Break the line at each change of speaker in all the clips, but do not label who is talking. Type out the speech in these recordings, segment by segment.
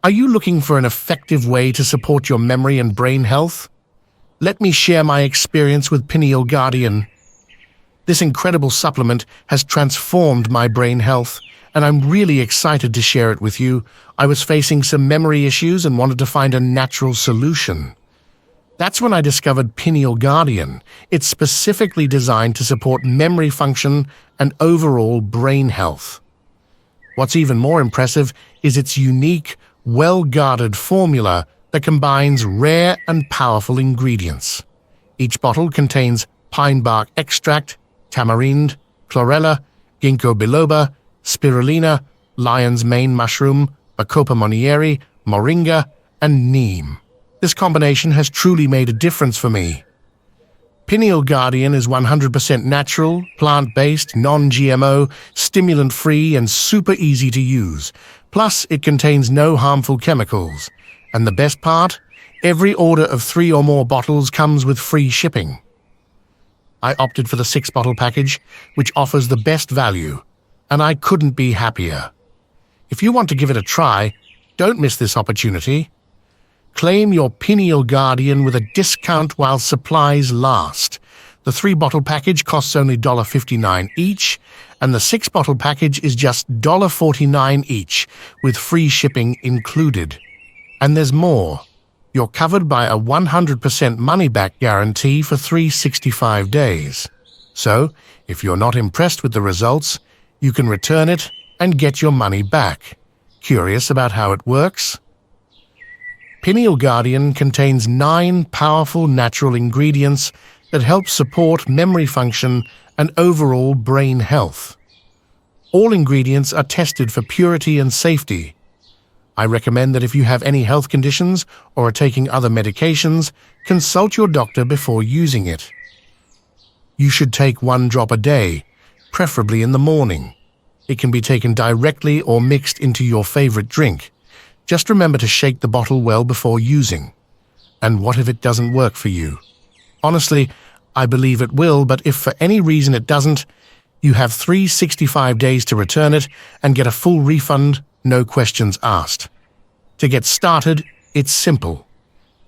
Are you looking for an effective way to support your memory and brain health? Let me share my experience with Pineal Guardian. This incredible supplement has transformed my brain health, and I'm really excited to share it with you. I was facing some memory issues and wanted to find a natural solution. That's when I discovered Pineal Guardian. It's specifically designed to support memory function and overall brain health. What's even more impressive is its unique, well-guarded formula that combines rare and powerful ingredients. Each bottle contains pine bark extract, tamarind, chlorella, ginkgo biloba, spirulina, lion's mane mushroom, bacopa monnieri, moringa, and neem. This combination has truly made a difference for me. Pineal Guardian is 100% natural, plant-based, non-GMO, stimulant-free, and super easy to use. Plus, it contains no harmful chemicals. And the best part? Every order of 3 or more bottles comes with free shipping. I opted for the 6-bottle package, which offers the best value, and I couldn't be happier. If you want to give it a try, don't miss this opportunity. Claim your Pineal Guardian with a discount while supplies last. The 3-bottle package costs only $1.59 each, and the 6-bottle package is just $1.49 each, with free shipping included. And there's more. You're covered by a 100% money-back guarantee for 365 days. So, if you're not impressed with the results, you can return it and get your money back. Curious about how it works? Pineal Guardian contains 9 powerful natural ingredients that help support memory function and overall brain health. All ingredients are tested for purity and safety. I recommend that if you have any health conditions or are taking other medications, consult your doctor before using it. You should take 1 drop a day, preferably in the morning. It can be taken directly or mixed into your favorite drink. Just remember to shake the bottle well before using. And what if it doesn't work for you? Honestly, I believe it will, but if for any reason it doesn't, you have 365 days to return it and get a full refund, no questions asked. To get started, it's simple.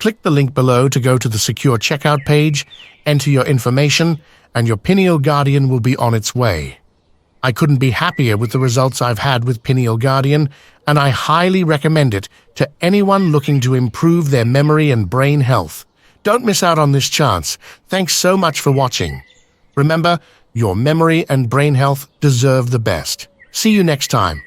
Click the link below to go to the secure checkout page, enter your information, and your Pineal Guardian will be on its way. I couldn't be happier with the results I've had with Pineal Guardian, and I highly recommend it to anyone looking to improve their memory and brain health. Don't miss out on this chance. Thanks so much for watching. Remember, your memory and brain health deserve the best. See you next time.